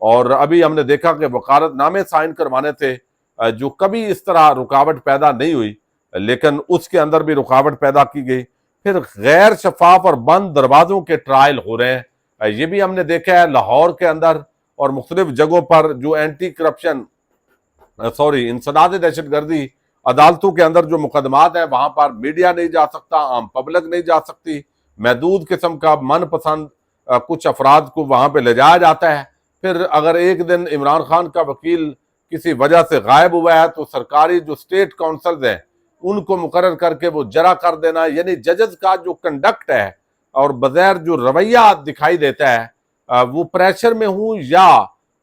اور ابھی ہم نے دیکھا کہ وکالت نامے سائن کروانے تھے جو کبھی اس طرح رکاوٹ پیدا نہیں ہوئی، لیکن اس کے اندر بھی رکاوٹ پیدا کی گئی۔ پھر غیر شفاف اور بند دروازوں کے ٹرائل ہو رہے ہیں، یہ بھی ہم نے دیکھا ہے لاہور کے اندر اور مختلف جگہوں پر جو اینٹی کرپشن انسداد دہشت گردی عدالتوں کے اندر جو مقدمات ہیں وہاں پر میڈیا نہیں جا سکتا، عام پبلک نہیں جا سکتی، محدود قسم کا من پسند کچھ افراد کو وہاں پہ لے جایا جاتا ہے۔ پھر اگر ایک دن عمران خان کا وکیل کسی وجہ سے غائب ہوا ہے تو سرکاری جو اسٹیٹ کونسلز ہیں ان کو مقرر کر کے وہ جرا کر دینا، یعنی ججز کا جو کنڈکٹ ہے اور بظاہر جو رویہ دکھائی دیتا ہے وہ پریشر میں ہوں یا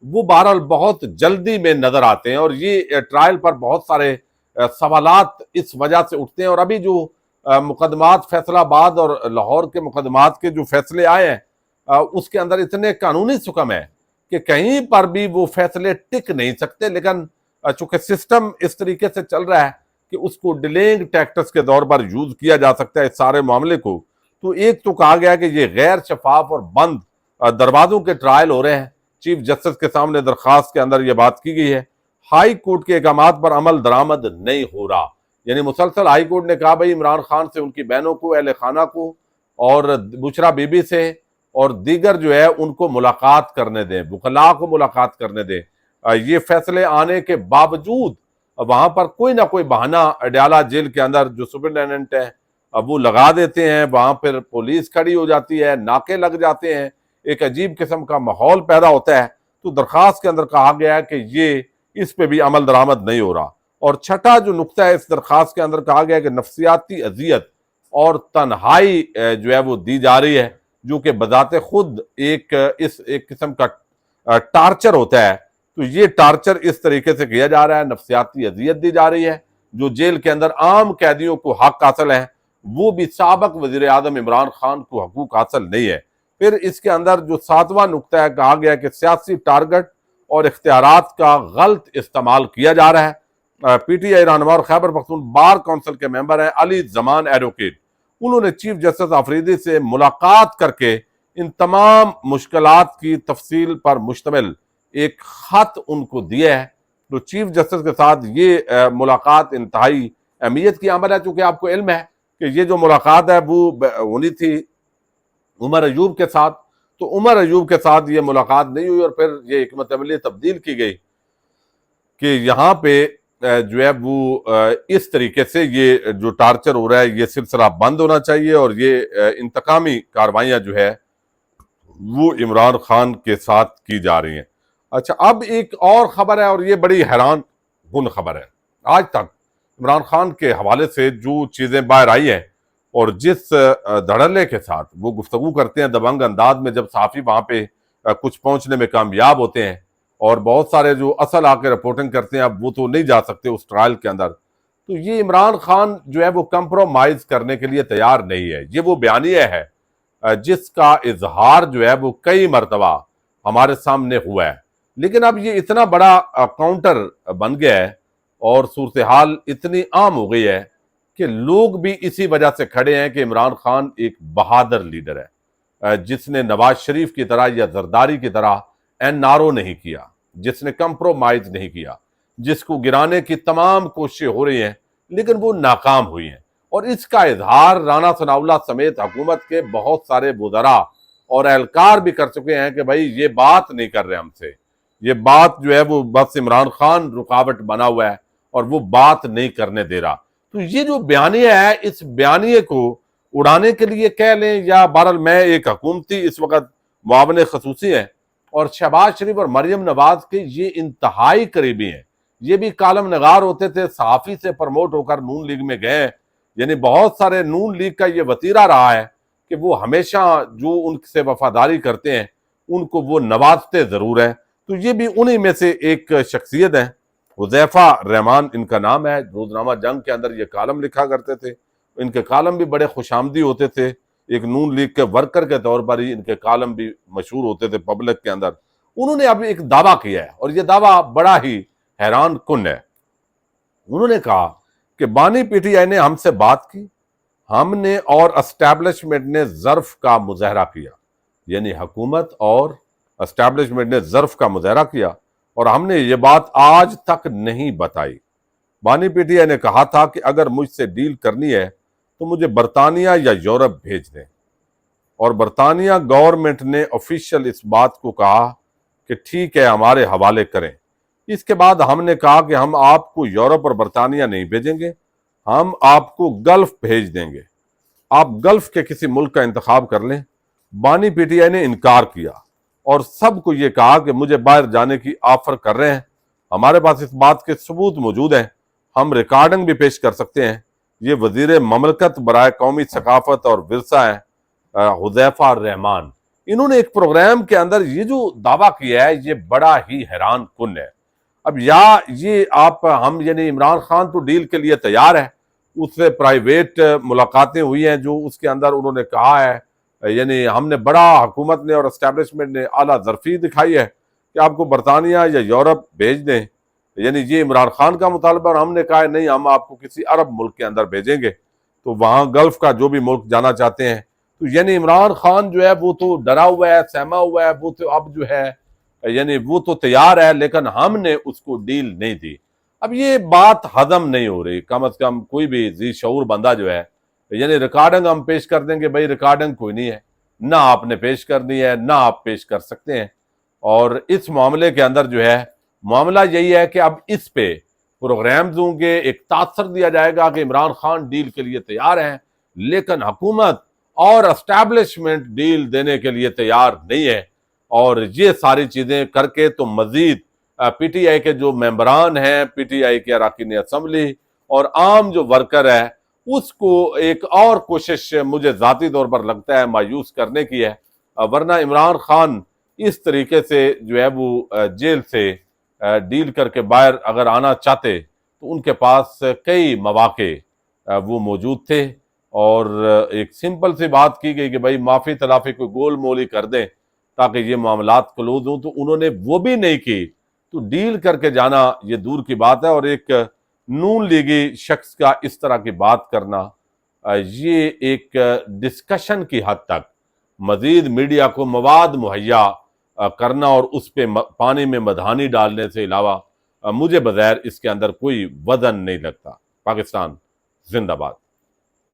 وہ بہرحال بہت جلدی میں نظر آتے ہیں، اور یہ ٹرائل پر بہت سارے سوالات اس وجہ سے اٹھتے ہیں۔ اور ابھی جو مقدمات فیصلہ آباد اور لاہور کے مقدمات کے جو فیصلے آئے ہیں اس کے اندر اتنے قانونی سکم ہے کہ کہیں پر بھی وہ فیصلے ٹک نہیں سکتے، لیکن چونکہ سسٹم اس طریقے سے چل رہا ہے کہ اس کو ڈیلینگ ٹیکٹس کے طور پر یوز کیا جا سکتا ہے اس سارے معاملے کو، تو ایک تو کہا گیا کہ یہ غیر شفاف اور بند دروازوں کے ٹرائل ہو رہے ہیں۔ چیف جسٹس کے سامنے درخواست کے اندر یہ بات کی گئی ہے۔ ہائی کورٹ کے احکامات پر عمل درآمد نہیں ہو رہا، یعنی مسلسل ہائی کورٹ نے کہا بھائی عمران خان سے، ان کی بہنوں کو، اہل خانہ کو اور بشرا بی بی سے اور دیگر جو ہے ان کو ملاقات کرنے دیں، وکلاء کو ملاقات کرنے دیں۔ یہ فیصلے آنے کے باوجود وہاں پر کوئی نہ کوئی بہانہ اڈیالہ جیل کے اندر جو سپرنٹینڈنٹ ہے وہ لگا دیتے ہیں، وہاں پھر پولیس کھڑی ہو جاتی ہے، ناکے لگ جاتے ہیں، ایک عجیب قسم کا ماحول پیدا ہوتا ہے۔ تو درخواست کے اندر کہا گیا ہے کہ یہ اس پہ بھی عمل درآمد نہیں ہو رہا۔ اور چھٹا جو نقطہ ہے اس درخواست کے اندر کہا گیا ہے کہ نفسیاتی اذیت اور تنہائی جو ہے وہ دی جا رہی ہے، جو کہ بذات خود ایک قسم کا ٹارچر ہوتا ہے۔ تو یہ ٹارچر اس طریقے سے کیا جا رہا ہے، نفسیاتی اذیت دی جا رہی ہے۔ جو جیل کے اندر عام قیدیوں کو حق حاصل ہے وہ بھی سابق وزیر اعظم عمران خان کو حقوق حاصل نہیں ہے۔ پھر اس کے اندر جو 7واں نقطہ ہے کہا گیا کہ سیاسی ٹارگٹ اور اختیارات کا غلط استعمال کیا جا رہا ہے۔ پی ٹی آئی رہنما اور خیبر پختون بار کونسل کے ممبر ہیں علی زمان ایڈوکیٹ، انہوں نے چیف جسٹس آفریدی سے ملاقات کر کے ان تمام مشکلات کی تفصیل پر مشتمل ایک خط ان کو دیا ہے۔ تو چیف جسٹس کے ساتھ یہ ملاقات انتہائی اہمیت کی عمل ہے، چونکہ آپ کو علم ہے کہ یہ جو ملاقات ہے وہ ہونی تھی عمر ایوب کے ساتھ، تو عمر ایوب کے ساتھ یہ ملاقات نہیں ہوئی، اور پھر یہ حکمت عملی تبدیل کی گئی کہ یہاں پہ جو ہے وہ اس طریقے سے یہ جو ٹارچر ہو رہا ہے یہ سلسلہ بند ہونا چاہیے، اور یہ انتقامی کاروائیاں جو ہے وہ عمران خان کے ساتھ کی جا رہی ہیں۔ اچھا، اب ایک اور خبر ہے، اور یہ بڑی حیران کن خبر ہے۔ آج تک عمران خان کے حوالے سے جو چیزیں باہر آئی ہیں اور جس دھڑلے کے ساتھ وہ گفتگو کرتے ہیں دبنگ انداز میں، جب صحافی وہاں پہ کچھ پہنچنے میں کامیاب ہوتے ہیں، اور بہت سارے جو اصل آ کے رپورٹنگ کرتے ہیں اب وہ تو نہیں جا سکتے اس ٹرائل کے اندر، تو یہ عمران خان جو ہے وہ کمپرومائز کرنے کے لیے تیار نہیں ہے۔ یہ وہ بیانیہ ہے جس کا اظہار جو ہے وہ کئی مرتبہ ہمارے سامنے ہوا ہے، لیکن اب یہ اتنا بڑا کاؤنٹر بن گیا ہے اور صورتحال اتنی عام ہو گئی ہے کہ لوگ بھی اسی وجہ سے کھڑے ہیں کہ عمران خان ایک بہادر لیڈر ہے، جس نے نواز شریف کی طرح یا زرداری کی طرح NRO نہیں کیا، جس نے کمپرومائز نہیں کیا، جس کو گرانے کی تمام کوششیں ہو رہی ہیں لیکن وہ ناکام ہوئی ہیں۔ اور اس کا اظہار رانا ثناء اللہ سمیت حکومت کے بہت سارے وزراء اور اہلکار بھی کر چکے ہیں کہ بھائی یہ بات نہیں کر رہے ہم سے، یہ بات جو ہے وہ بس عمران خان رکاوٹ بنا ہوا ہے اور وہ بات نہیں کرنے دے رہا۔ تو یہ جو بیانیہ ہے، اس بیانیے کو اڑانے کے لیے کہہ لیں یا بہرحال میں ایک حکومتی اس وقت معاون خصوصی ہیں اور شہباز شریف اور مریم نواز کے یہ انتہائی قریبی ہیں، یہ بھی کالم نگار ہوتے تھے، صحافی سے پرموٹ ہو کر نون لیگ میں گئے، یعنی بہت سارے نون لیگ کا یہ وتیرہ رہا ہے کہ وہ ہمیشہ جو ان سے وفاداری کرتے ہیں ان کو وہ نوازتے ضرور ہیں۔ تو یہ بھی انہی میں سے ایک شخصیت ہے، حذیفہ رحمان ان کا نام ہے، روزنامہ جنگ کے اندر یہ کالم لکھا کرتے تھے، ان کے کالم بھی بڑے خوش آمدی ہوتے تھے، ایک نون لیگ کے ورکر کے طور پر ہی ان کے کالم بھی مشہور ہوتے تھے پبلک کے اندر۔ انہوں نے اب ایک دعویٰ کیا ہے اور یہ دعویٰ بڑا ہی حیران کن ہے۔ انہوں نے کہا کہ بانی پی ٹی آئی نے ہم سے بات کی، ہم نے اور اسٹیبلشمنٹ نے ظرف کا مظاہرہ کیا، یعنی حکومت اور اسٹیبلشمنٹ نے ظرف کا مظاہرہ کیا اور ہم نے یہ بات آج تک نہیں بتائی۔ بانی پی ٹی آئی نے کہا تھا کہ اگر مجھ سے ڈیل کرنی ہے تو مجھے برطانیہ یا یورپ بھیج دیں، اور برطانیہ گورنمنٹ نے آفیشیل اس بات کو کہا کہ ٹھیک ہے ہمارے حوالے کریں۔ اس کے بعد ہم نے کہا کہ ہم آپ کو یورپ اور برطانیہ نہیں بھیجیں گے، ہم آپ کو گلف بھیج دیں گے، آپ گلف کے کسی ملک کا انتخاب کر لیں۔ بانی پی ٹی آئی نے انکار کیا اور سب کو یہ کہا کہ مجھے باہر جانے کی آفر کر رہے ہیں۔ ہمارے پاس اس بات کے ثبوت موجود ہیں، ہم ریکارڈنگ بھی پیش کر سکتے ہیں۔ یہ وزیر مملکت برائے قومی ثقافت اور ورثہ ہیں حذیفہ الرحمان۔ انہوں نے ایک پروگرام کے اندر یہ جو دعویٰ کیا ہے یہ بڑا ہی حیران کن ہے۔ اب یا یہ ہم یعنی عمران خان تو ڈیل کے لیے تیار ہے، اس سے پرائیویٹ ملاقاتیں ہوئی ہیں جو اس کے اندر انہوں نے کہا ہے، یعنی ہم نے بڑا حکومت نے اور اسٹیبلشمنٹ نے اعلیٰ ظرفی دکھائی ہے کہ آپ کو برطانیہ یا یورپ بھیج دیں، یعنی یہ عمران خان کا مطالبہ، اور ہم نے کہا ہے نہیں ہم آپ کو کسی عرب ملک کے اندر بھیجیں گے، تو وہاں گلف کا جو بھی ملک جانا چاہتے ہیں۔ تو یعنی عمران خان جو ہے وہ تو ڈرا ہوا ہے، سہما ہوا ہے، وہ تو اب جو ہے یعنی وہ تو تیار ہے، لیکن ہم نے اس کو ڈیل نہیں دی۔ اب یہ بات ہضم نہیں ہو رہی، کم از کم کوئی بھی ذی شعور بندہ جو ہے، یعنی ریکارڈنگ ہم پیش کر دیں گے، بھائی ریکارڈنگ کوئی نہیں ہے، نہ آپ نے پیش کرنی ہے نہ آپ پیش کر سکتے ہیں۔ اور اس معاملے کے اندر جو ہے معاملہ یہی ہے کہ اب اس پہ پروگرامز ہوں گے، ایک تاثر دیا جائے گا کہ عمران خان ڈیل کے لیے تیار ہیں، لیکن حکومت اور اسٹیبلشمنٹ ڈیل دینے کے لیے تیار نہیں ہے۔ اور یہ ساری چیزیں کر کے تو مزید پی ٹی آئی کے جو ممبران ہیں، پی ٹی آئی کے اراکین اسمبلی اور عام جو ورکر ہے، اس کو ایک اور کوشش مجھے ذاتی طور پر لگتا ہے مایوس کرنے کی ہے۔ ورنہ عمران خان اس طریقے سے جو ہے وہ جیل سے ڈیل کر کے باہر اگر آنا چاہتے تو ان کے پاس کئی مواقع وہ موجود تھے، اور ایک سمپل سی بات کی گئی کہ بھائی معافی تلافی کوئی گول مولی کر دیں تاکہ یہ معاملات کلوز ہوں، تو انہوں نے وہ بھی نہیں کی۔ تو ڈیل کر کے جانا یہ دور کی بات ہے، اور ایک نون لیگی شخص کا اس طرح کی بات کرنا یہ ایک ڈسکشن کی حد تک مزید میڈیا کو مواد مہیا کرنا اور اس پہ پانی میں مدھانی ڈالنے سے علاوہ مجھے بظاہر اس کے اندر کوئی وزن نہیں لگتا۔ پاکستان زندہ باد۔